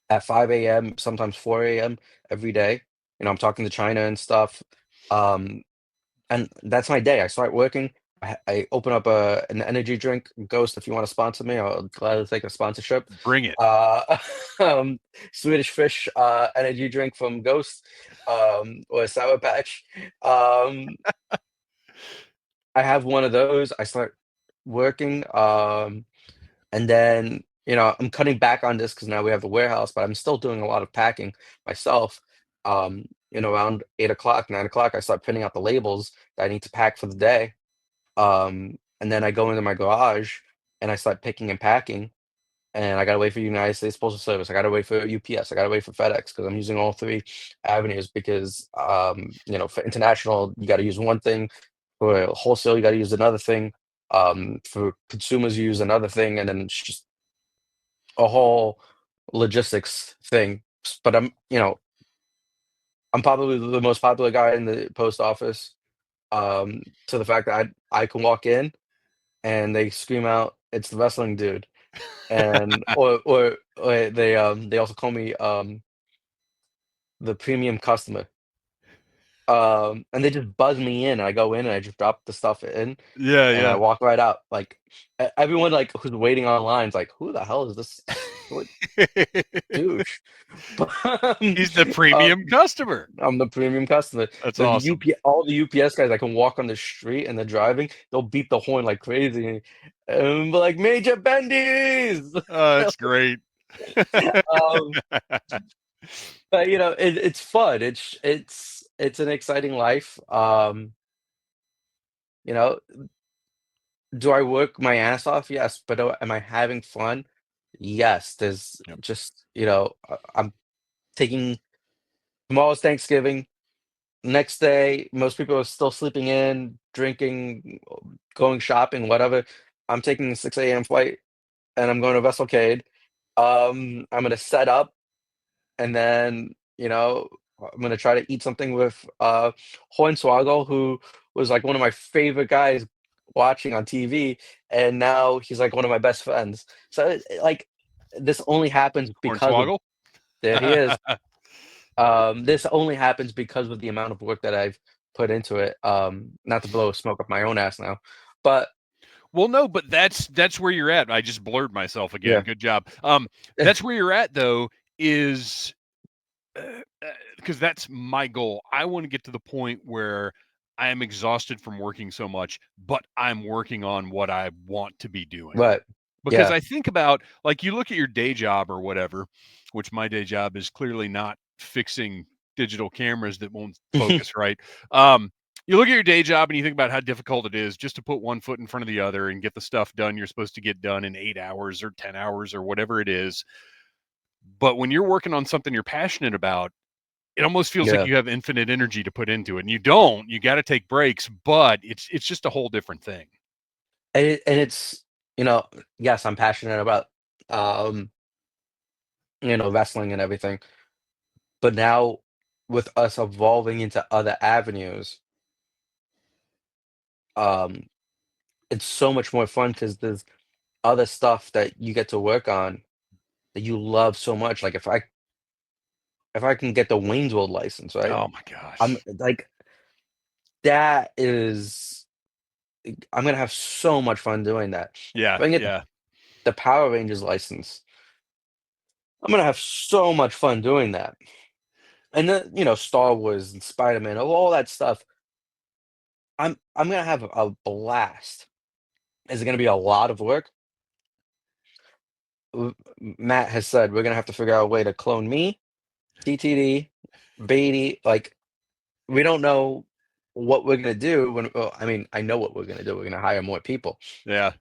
at 5 a.m., sometimes 4 a.m. every day. I'm talking to China and stuff. Um, and that's my day. I start working. I open up an energy drink. Ghost, if you want to sponsor me, I'll gladly take a sponsorship. Bring it. Uh, um, Swedish Fish energy drink from Ghost, or Sour Patch. Um, I have one of those. I start working. And then, I'm cutting back on this because now we have a warehouse, but I'm still doing a lot of packing myself. Around 8 o'clock, 9 o'clock, I start printing out the labels that I need to pack for the day. And then I go into my garage and I start picking and packing. And I gotta wait for United States Postal Service. I gotta wait for UPS. I gotta wait for FedEx because I'm using all three avenues because, for international, you gotta use one thing. For wholesale, you gotta use another thing. For consumers, you use another thing, and then it's just a whole logistics thing. But I'm probably the most popular guy in the post office. To the fact that I can walk in and they scream out, "It's the wrestling dude," and or they also call me the premium customer. And they just buzz me in. And I go in and I just drop the stuff in, Yeah, and I yeah. walk right out. Like everyone like who's waiting online is like, "Who the hell is this short douche?" But He's the um, premium customer. I'm the premium customer. That's So awesome. all the UPS guys, I can walk on the street and they're driving, they'll beep the horn like crazy, and be like, "Major Bendies!" That's great. Um, but it's fun. It's an exciting life. You know, do I work my ass off? Yes, but am I having fun? Yes. There's Yep. just I'm taking tomorrow's Thanksgiving. Next day, most people are still sleeping in, drinking, going shopping, whatever. I'm taking a 6 a.m. flight and I'm going to Vesselcade. I'm gonna set up and then, I'm gonna try to eat something with Hornswoggle, who was like one of my favorite guys watching on TV, and now he's like one of my best friends. So like this only happens because of Hornswoggle. there he is. This only happens because of the amount of work that I've put into it. Not to blow smoke up my own ass now, but Well, no, but that's where you're at. I just blurred myself again. yeah, Good job. That's where you're at though, is because that's my goal. I want to get to the point where I am exhausted from working so much, but I'm working on what I want to be doing. but Because yeah, I think about, like, you look at your day job or whatever, which my day job is clearly not fixing digital cameras that won't focus right. You look at your day job and you think about how difficult it is just to put one foot in front of the other and get the stuff done you're supposed to get done in 8 hours or 10 hours or whatever it is. But when you're working on something you're passionate about, it almost feels like Yeah. you have infinite energy to put into it, and you don't. You got to take breaks, but it's just a whole different thing. And it's, yes, I'm passionate about, um, wrestling and everything, but now with us evolving into other avenues, um, it's so much more fun because there's other stuff that you get to work on that you love so much. Like if I can get the Wayne's World license, right? Oh my I'm gosh. like that is I'm gonna have so much fun doing that. If Yeah, I can get yeah. the Power Rangers license, I'm gonna have so much fun doing that. And then, Star Wars and Spider-Man, all that stuff. I'm gonna have a blast. Is it gonna be a lot of work? Matt has said we're gonna have to figure out a way to clone me, TTD, Beatty. Like we don't know what we're gonna do when. Well, I mean, I know what we're gonna do. We're gonna hire more people, Yeah.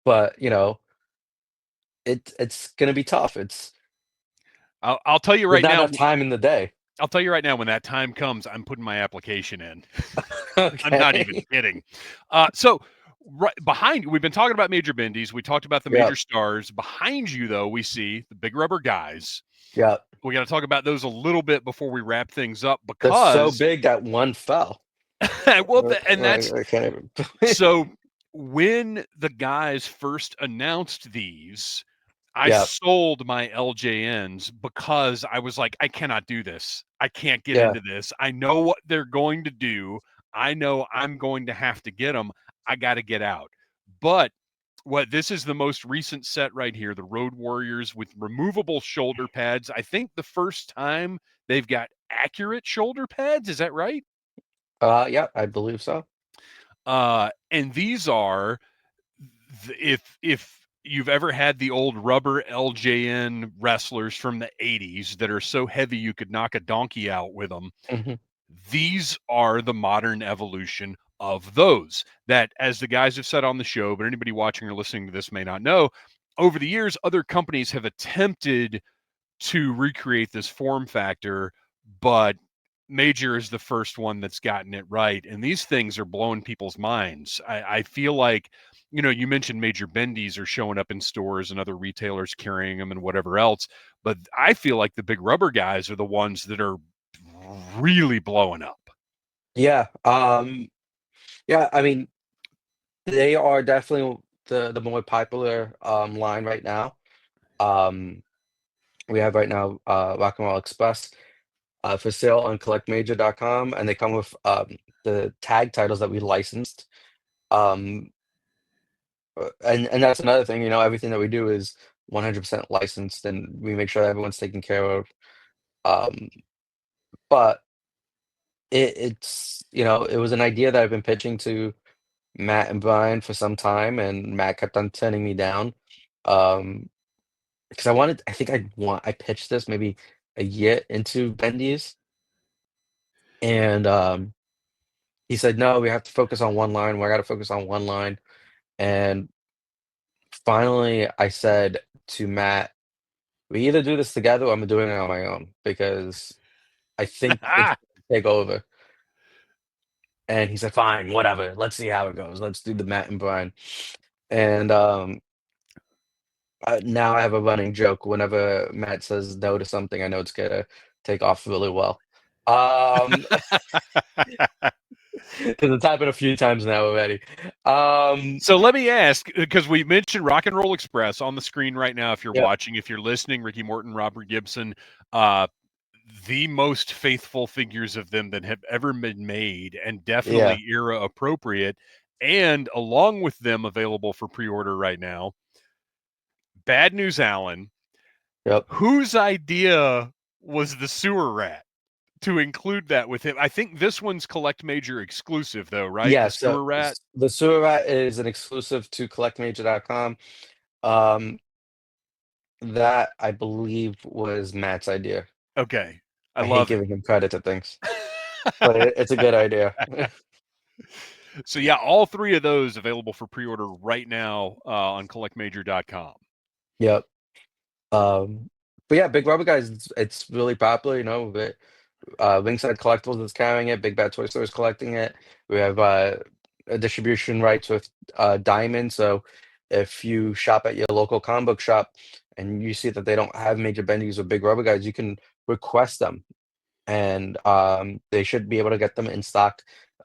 but it's gonna be tough. I'll tell you There's right not now. enough time in the day. I'll tell you right now. When that time comes, I'm putting my application in. I'm not even Okay. kidding. So right behind you, we've been talking about major bendies. We talked about the major Yep. stars. Behind you, though, we see the big rubber guys. Yep. We got to talk about those a little bit before we wrap things up That's so because, big that one fell. well, and that's I can't even. so when the guys first announced these, I Yeah. sold my LJNs because I was like, I cannot do this. I can't get Yeah. into this. I know what they're going to do. I know I'm going to have to get them. I got to get out. But what this is the most recent set right here, the Road Warriors with removable shoulder pads. I think the first time they've got accurate shoulder pads. Is that right? Yeah, I believe so. And these are if you've ever had the old rubber LJN wrestlers from the 80s that are so heavy you could knock a donkey out with them, Mhm. these are the modern evolution of those. That, as the guys have said on the show, but anybody watching or listening to this may not know, over the years, other companies have attempted to recreate this form factor, but Major is the first one that's gotten it right. And these things are blowing people's minds. I feel like, you mentioned Major Bendies are showing up in stores and other retailers carrying them and whatever else. But I feel like the big rubber guys are the ones that are really blowing up. Yeah. Yeah. I mean, they are definitely the more popular line right now. Um, we have right now Rock and Roll Express for sale on collectmajor.com, and they come with the tag titles that we licensed. Um, and that's another thing. Everything that we do is 100% licensed, and we make sure that everyone's taken care of. Um, but it was an idea that I've been pitching to Matt and Brian for some time, and Matt kept on turning me down. Um, because I think I pitched this maybe a year into Bendies, and he said, "No, we have to focus on one line. We got to focus on one line." And finally, I said to Matt, "We either do this together, or I'm doing it on my own because I think it's gonna take over." And he said, "Fine, whatever. Let's see how it goes. Let's do the Matt and Brian." And now I have a running joke. Whenever Matt says no to something, I know it's gonna take off really well. Um, because it's happened a few times now already. Um, So let me ask, because we mentioned Rock and Roll Express on the screen right now. If you're yep, watching, if you're listening, Ricky Morton, Robert Gibson, uh, the most faithful figures of them that have ever been made, and yeah, definitely era appropriate. And along with them, available for pre-order right now. Bad News Allen, yep, whose idea was the sewer rat to include that with him? I think this one's Collect Major exclusive, though, right? yeah. The So sewer rat. the Sewer Rat is an exclusive to collectmajor.com. Um, that I believe was Matt's idea. Okay, I I hate love it. giving him credit to things, but it's a good idea. So yeah, all three of those available for pre-order right now on collectmajor.com. Yep. But yeah, Big Rubber Guys, it's really popular. Ringside Collectibles is carrying it. Big Bad Toy Store is collecting it. We have a distribution rights with Diamond. So if you shop at your local comic book shop and you see that they don't have Major Bendies or Big Rubber Guys, you can request them, and they should be able to get them in stock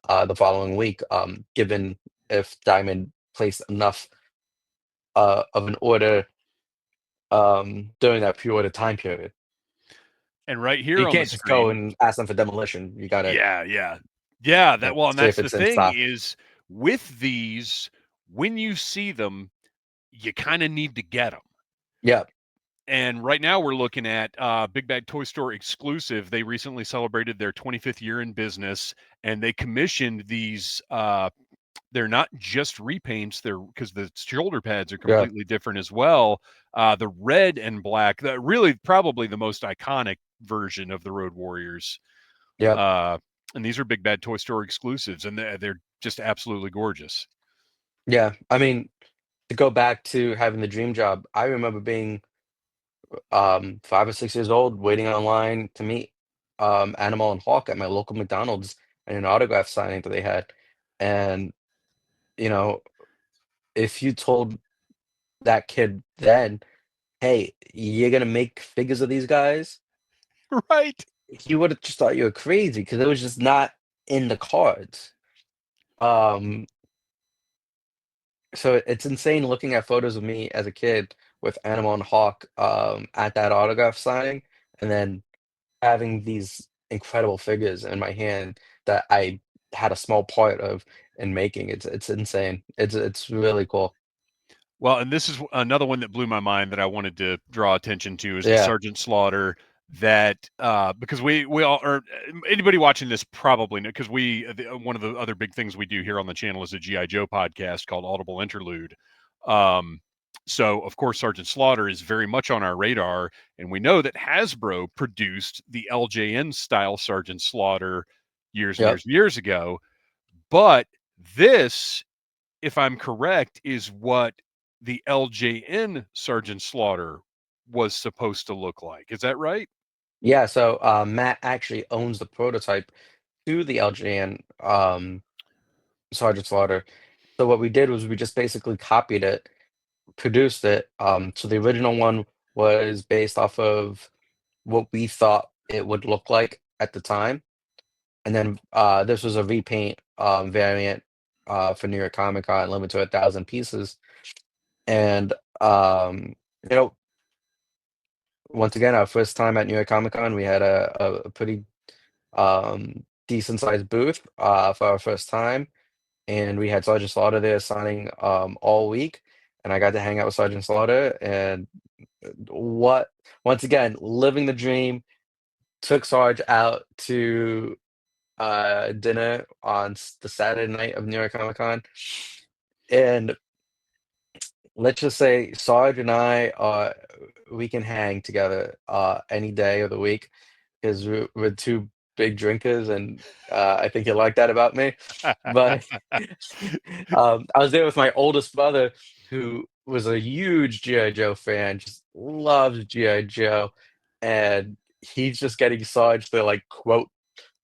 the following week, given if Diamond placed enough of an order during that pre-order time period. And right You here on the can't just go screen, and ask them for demolition. You gotta, yeah. you know, That well, and see if that's the it's in thing stock. is with these, when you see them, you kind of need to get them. Yeah, And right now we're looking at Big Bad Toy Store exclusive. They recently celebrated their 25th year in business, and they commissioned these. They're not just repaints; they're because the shoulder pads are yeah, completely different as well. The red and black, that really probably the most iconic version of the Road Warriors. yeah, Uh, and these are Big Bad Toy Store exclusives, and they're just absolutely gorgeous. yeah. I mean, to go back to having the dream job, I remember being 5 or 6 years old, waiting online to meet Animal and Hawk at my local McDonald's and an autograph signing that they had. And you know, if you told that kid then, "Hey, you're gonna make figures of these guys," Right. he would have just thought you were crazy because it was just not in the cards. Um, so it's insane looking at photos of me as a kid with Animal and Hawk at that autograph signing, and then having these incredible figures in my hand that I had a small part of in making. It's insane. It's really cool. Well, and this is another one that blew my mind that I wanted to draw attention to is the Yeah. Sergeant Slaughter. That because we all or anybody watching this probably know because one of the other big things we do here on the channel is a GI Joe podcast called Audible Interlude. Um, so of course Sergeant Slaughter is very much on our radar, and we know that Hasbro produced the LJN style Sergeant Slaughter years and Yep. years and years ago. But this, if I'm correct, is what the LJN Sergeant Slaughter was supposed to look like. Is that right? Yeah, so, Matt actually owns the prototype to the LJN, Sergeant Slaughter. So what we did was we just basically copied it, produced it. So the original one was based off of what we thought it would look like at the time, and then, this was a repaint, variant, for New York Comic Con, limited to 1,000 pieces. And, you know, once again, our first time at New York Comic Con, we had a pretty decent sized booth for our first time, and we had Sergeant Slaughter there signing all week, and I got to hang out with Sergeant Slaughter, and what once again living the dream. Took Sarge out to dinner on the Saturday night of New York Comic Con, and let's just say Sarge and I we can hang together any day of the week because we're two big drinkers, and I think you like that about me. But I was there with my oldest brother, who was a huge GI Joe fan, just loves GI Joe, and he's just getting Sarge to like quote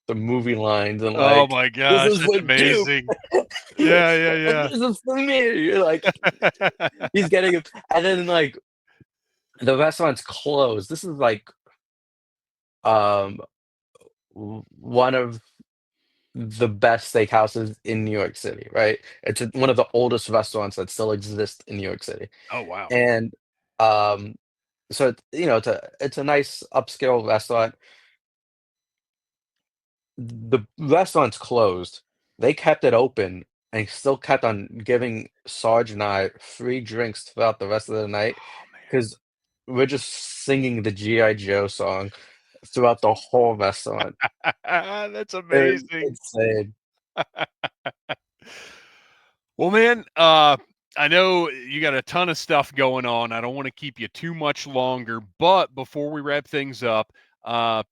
the movie lines and Oh like, my "This gosh, is that's for Duke, amazing. Yeah, and yeah, this is for me." Like yeah. he's getting it, and then like the restaurant's closed. This is like um one of the best steakhouses in New York City, right? It's one of the oldest restaurants that still exist in New York City, Oh wow. and um, so it's a nice upscale restaurant. The restaurant's closed. They kept it open and still kept on giving Sarge and I free drinks throughout the rest of the night Oh because we're just singing the GI Joe song throughout the whole restaurant. man. That's It was amazing. insane. Well, man, I know you got a ton of stuff going on. I don't want to keep you too much longer, but before we wrap things up, uh,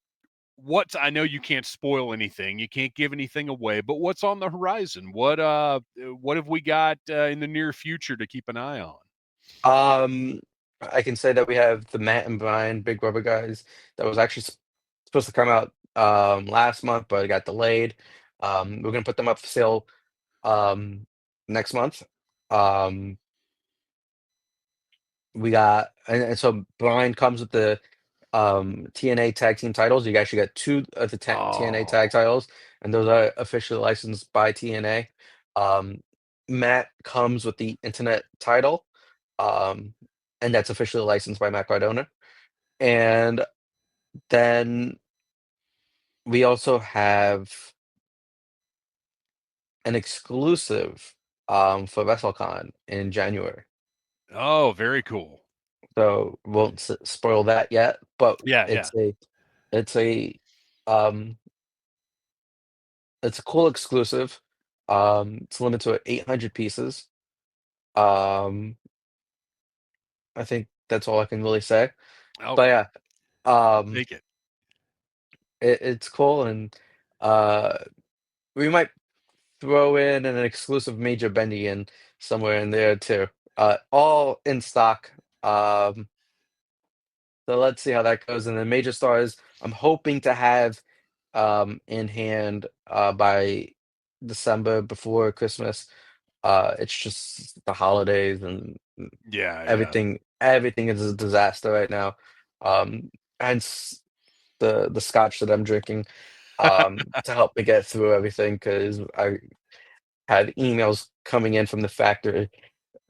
what's I know you can't spoil anything, you can't give anything away, but what's on the horizon? What have we got in the near future to keep an eye on? Um, I can say that we have the Matt and Brian Big Rubber Guys that was actually supposed to come out last month, but it got delayed. We're gonna put them up for sale next month. Um, we got and so Brian comes with the TNA tag team titles. You actually got two of the TNA tag Oh, titles, and those are officially licensed by TNA. Matt comes with the internet title, um, and that's officially licensed by Matt Cardona. And then we also have an exclusive for WrestleCon in January. oh, very cool. So won't spoil that yet, but Yeah, yeah. it's a um it's a cool exclusive. It's limited to 800 pieces. Um, I think that's all I can really say. But Okay, yeah, um, take it. it's cool, and uh, we might throw in an exclusive Major Bendy in somewhere in there too. All in stock. So let's see how that goes. And then Major Stars, I'm hoping to have in hand by December before Christmas. It's just the holidays and Yeah, yeah. everything is a disaster right now. Hence the scotch that I'm drinking to help me get through everything because I had emails coming in from the factory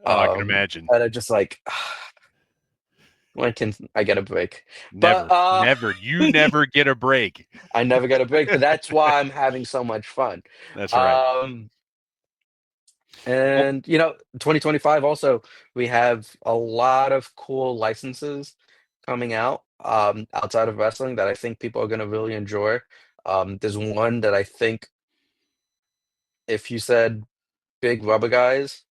Oh, I can imagine. that are just like, when can I get a break? But Never, never. You never get a break. I never get a break, but that's why I'm having so much fun. That's right. Um, Well, and 2025 also, we have a lot of cool licenses coming out outside of wrestling that I think people are going to really enjoy. There's one that I think if you said big rubber guys,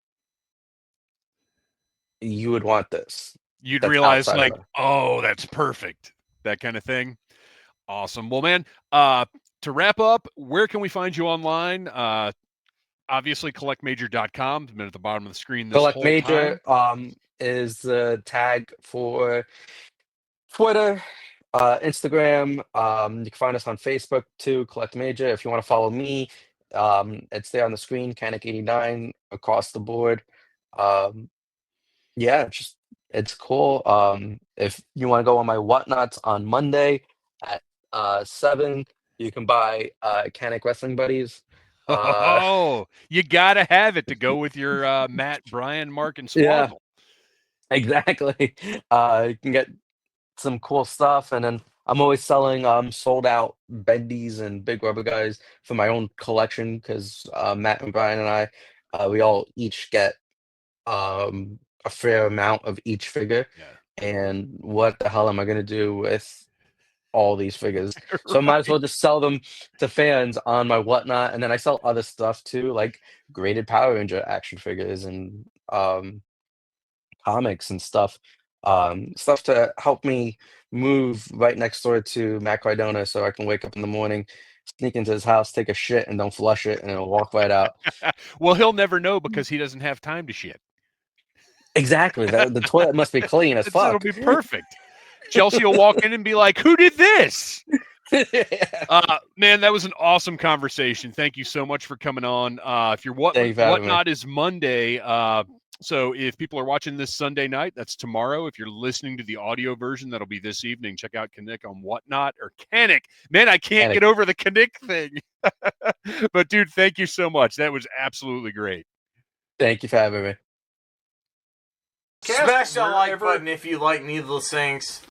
you would want this. you'd That's realize, outside of like, it. oh, that's perfect. That kind of thing. Awesome. Well, man, to wrap up, where can we find you online? Obviously, collectmajor.com. Been at the bottom of the screen this Collect whole Major time. is the tag for Twitter, Instagram. You can find us on Facebook too, Collect Major. If you want to follow me, it's there on the screen, Kanik89 across the board. Um, yeah, it's cool. If you want to go on my whatnots on Monday at 7, you can buy Kanik Wrestling Buddies. Uh, Oh, you got to have it to go with your Matt, Brian, Mark, and yeah, Swazzle. exactly. You can get some cool stuff, and then I'm always selling sold out bendies and big rubber guys for my own collection because Matt and Brian and I we all each get a fair amount of each figure, Yeah. and what the hell am I gonna do with all these figures? So I might as Right. well just sell them to fans on my whatnot, and then I sell other stuff too, like graded Power Ranger action figures and comics and stuff to help me move right next door to Matt Cardona so I can wake up in the morning, sneak into his house, take a shit, and don't flush it, and it'll walk right out. Well, he'll never know because he doesn't have time to shit. Exactly. The toilet must be clean as It'll fuck. be perfect. Chelsea will walk in and be like, "Who did this?" Yeah. Man, that was an awesome conversation. Thank you so much for coming on. If your Thank you for having me. whatnot is Monday, so if people are watching this Sunday night, that's tomorrow. If you're listening to the audio version, that'll be this evening. Check out Kanik on whatnot or Kanik. Man, I can't Panic. get over the Kanik thing. But dude, thank you so much. That was absolutely great. Thank you for having me. Smash that like button if you like Needless Things.